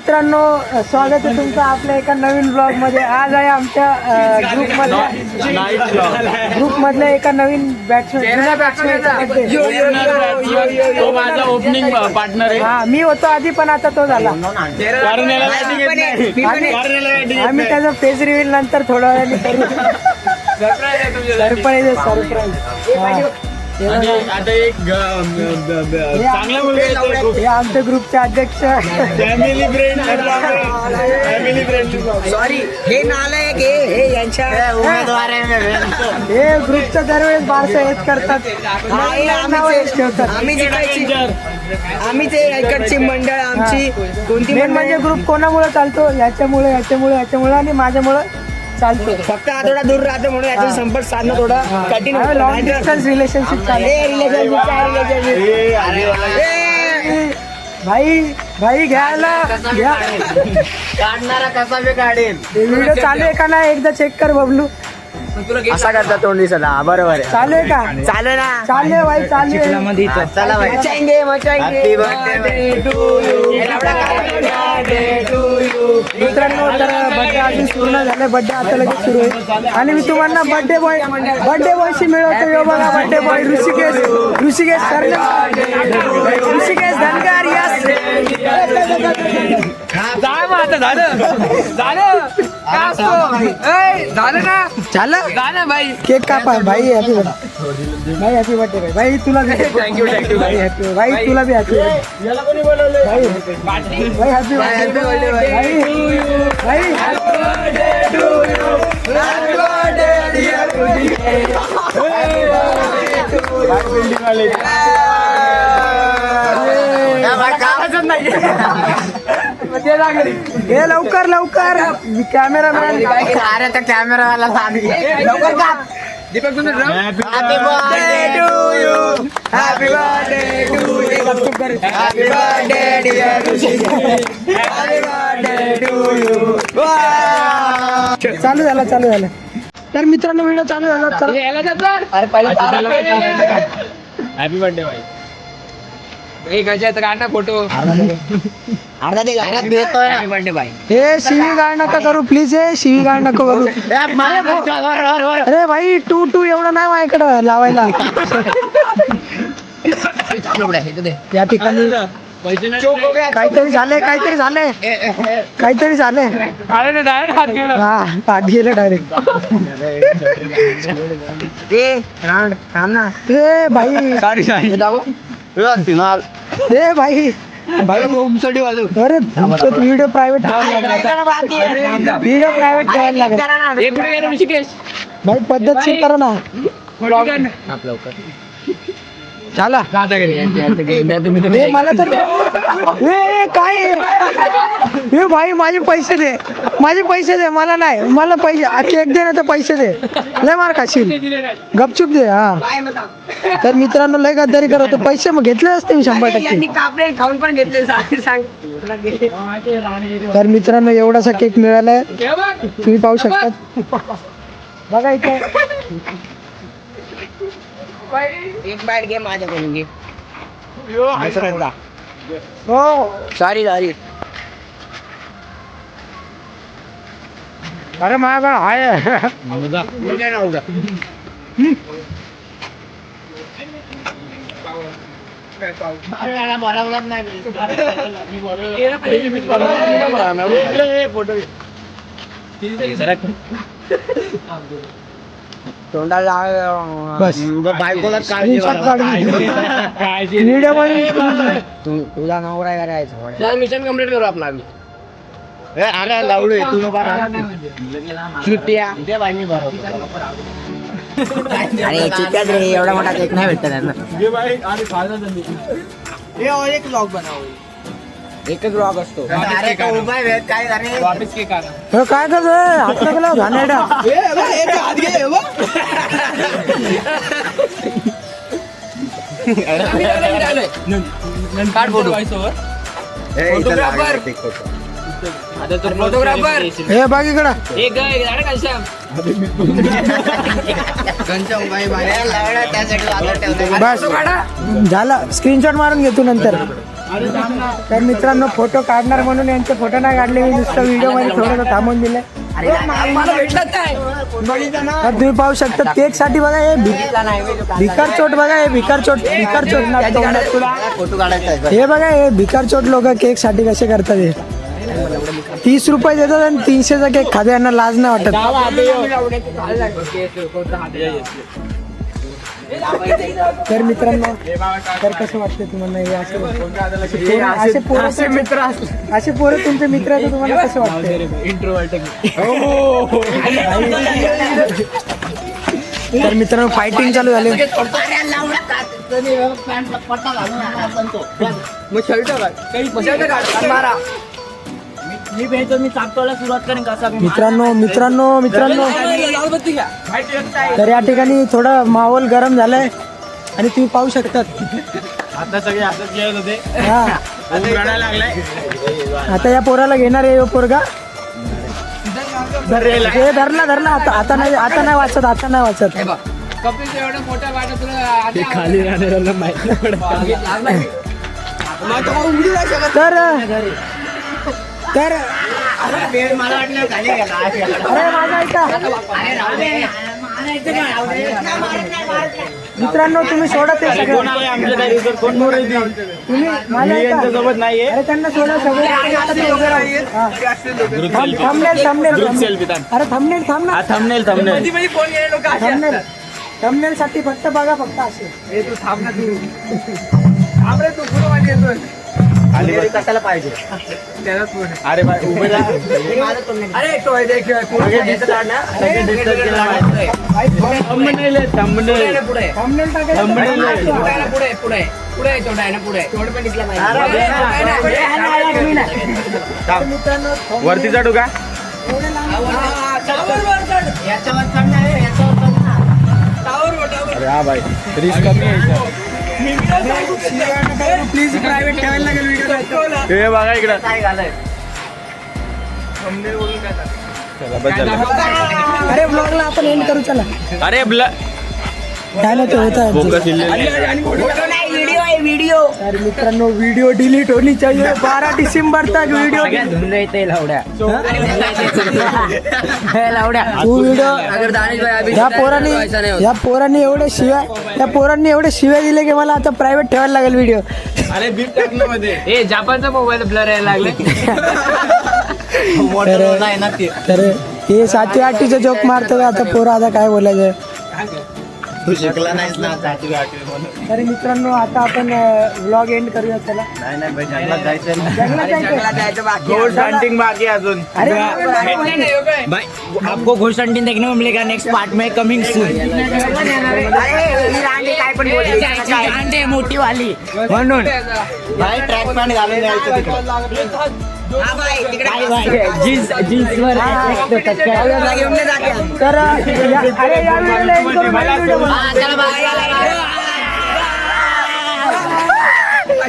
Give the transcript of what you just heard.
मित्रांनो, स्वागत आहे तुमचं आपल्या एका नवीन ब्लॉग मध्ये. आज आहे आमच्या ग्रुपमधल्या एका नवीन बॅट्समॅन माझा ओपनिंग पार्टनर आहे. हा, मी होतो आधी पण आता तो झाला. आम्ही त्याचा फेस रिव्हील नंतर थोड्या वेळाने करू. सरप्राईज आता एक चांगला मुलगा हे आमच्या ग्रुपचे अध्यक्ष. फॅमिली फ्रेंड सॉरी, हे नालायक हे यांच्या उमेदवार आहे. हे ग्रुपचं दरवेळेस बारसं हेच करतात. आम्ही जिंकायची, आम्ही ते इकडची मंडळ आमची कोणती मेन म्हणजे ग्रुप कोणामुळे चालतो? याच्यामुळे आणि माझ्यामुळे चालतो. फक्त हा थोडा दूर राहतो म्हणून याचा संपर्क साधणं थोडं कठीण होतं. लॉंग डिस्टन्स रिलेशनशिप चालू. भाई घ्यायला घ्या. काढणारा कसा बी काढेल. व्हिडिओ चालू आहे का नाही एकदा चेक कर बबलू. असा करता तोंडी सदा. बरोबर आहे. चालू आहे का? चालू ना. चालू आहे भाई, चालू आहे. चला भाई, मचाएंगे. मित्रांनो, तर बर्थडे आधी पूर्ण झाले. बर्थडे आता लगेच सुरू आहे आणि मी तुम्हाला बर्थडे बॉयशी मिळवतो. यो बघा birthday boy Rishikesh sir, Rishikesh Dhangar. Yes, झालं भाई. केक कापा भाई. हॅपी बर्थडे भाई. हॅपी बर्थडे भाई. तुला बी थँक्यू भाई. हॅपी भाई. तुला बी हॅपी भाई. हॅपी बर्थडे भाई. हे लवकर कॅमेरामॅन. अरे त्या कॅमेरावाला लवकर का. दीपक तुमचं happy birthday to you. Happy birthday to you. Happy birthday dear Rishikesh. Happy birthday to you. चालू झालं. तर मित्रांनो, व्हिडिओ चालू झाला. अरे पहिले हॅपी बर्थडे भाई. फोटो अर्धा ते गाण्यात भेटतोय. हॅपी बर्थडे बाई. हे शिवी गाळ नका करू प्लीज. हे शिवी गाळ नको करू. अरे भाई, टू एवढं नाही माझ्याकडं लावायला. या ठिकाणी काहीतरी झाले. हा, हात गेले डायरेक्ट. ए भाई, ए भाई, अरे व्हिडिओ प्रायव्हेट ठेवायला लागेल. भाई पद्धतशीर करा ना. चला मला तर काय हे भाई, माझे पैसे दे मला नाही. मला पैसे केक दे ना, तर पैसे दे. लय मार खाशील. गपचूप दे. हा, तर मित्रांनो, लय गद्दारी करत. पैसे मग घेतले असते मी 100%. खाऊन पण घेतले. सांग. तर मित्रांनो, एवढासा केक मिळालाय. तुम्ही पाहू शकता. बघा इथे. एक बाईट घे माझ्याकडून घे. हो, सॉरी. अरे माझ्याकडे आहे. तोंडाला बस बायकोला व्हिडिओ तुला नवरा करायचं. मिशन कम्प्लीट करू आपण. आम्ही अरे लावडू तू चुट्या. अरे चुट्यात रे, एवढा मोठा केक नाही भेटत त्यांना. एक ब्लॉग बनव. एकच ब्लॉग असतो. काय करतोय? हात लागला घाणेरडा. फोटोग्राफर हे बघ इकडं. बस झालं. स्क्रीनशॉट मारून घेतो नंतर. तर मित्रांनो फोटो काढणार म्हणून यांचे फोटो नाही काढले, मी नुसतं व्हिडिओ मध्ये थोडं थांबून दिले. तर तुम्ही पाहू शकता केक साठी बघा हे भिकार चोट बघा, हे भिकार चोट फोटो काढायचा हे बघा हे भिकार चोट लोक केक साठी कसे करतात. हे 30 रुपये देतात आणि 300चा केक खाते, यांना लाज नाही वाटत. तर मित्रांनो तर कसं वाटतं तुम्हाला हे असे पोरं तुमचे मित्र आहेत, तुम्हाला कसं वाटतं? तर मित्रांनो फायटिंग चालू झाली. मित्रांनो तर या ठिकाणी थोडा माहोल गरम झालाय आणि तुम्ही पाहू शकतात. आता सगळे असंच खेळत होते, हा रडायला लागलाय. आता या पोराला घेणार आहे पोरगा. हे धरला आता नाही वाचत. खाली राहणाऱ्याला माहिती पडत. तर मला वाटलं खाली गेला. अरे माझा ऐका मित्रांनो, तुम्ही सोडा ते सगळं. कोण आलंय आमच्या दारीवर? कोण मोर आहे ती? तुम्ही माझ्या मी ऐका. यांच्यासोबत नाहीये. अरे त्यांना सोडा सगळं. अरे थंबनेल थांब ना. थंबनेल साठी फक्त बघा फक्त असे. कशाला पाहिजे? अरे बाय उभे राहा. थंबनेल आहे, थंबनेल. थंबनेल टाकायचं. थंबनेल आहे. मित्रांनो वरती चढू का? याच्यावर चढणार आहे, याच्यावर चढणार. अरे हा भाई रिस्क कमी आहे. प्लीज प्रायव्हेट ठेवायला लागेल व्हिडिओ. हे बघा इकडं. काय घालाय? चला बस झालं. अरे ब्लॉगला आपण एंड करू चला. अरे काय नाही ते होत आहे. Focus video. अरे मित्रांनो व्हिडिओ डिलीट होनी चाहिए 12 दिसंबर तक व्हिडिओ. तू व्हिडिओ या पोरांनी एवढे शिव्या दिले की मला आता प्रायव्हेट ठेवायला लागेल व्हिडिओ. अरे बीप टाकलं मध्ये. जापानचा मोबाईल ब्लर यायला लागले. तर हे 7-8चे जोक मारतो आता पोरं, आता काय बोलायचं. तू शिकला नाहीस ना. तर मित्रांनो आता आपण व्लॉग एंड करूया चला. नाही भाई, जंगलात जायचं. जंगलात जायचं. घोस्ट हंटिंग बाकी आहे अजून. अरे भाई आपको घोस्ट हंटिंग देखने को मिलेगा नेक्स्ट पार्ट में कमिंग सून. काय पण बोलली मोठी वाली म्हणून भाई ट्रॅक पॅन्ट घालून यायचं तिकडे. जीन्स वर तर अरे या व्हिडिओला end करू.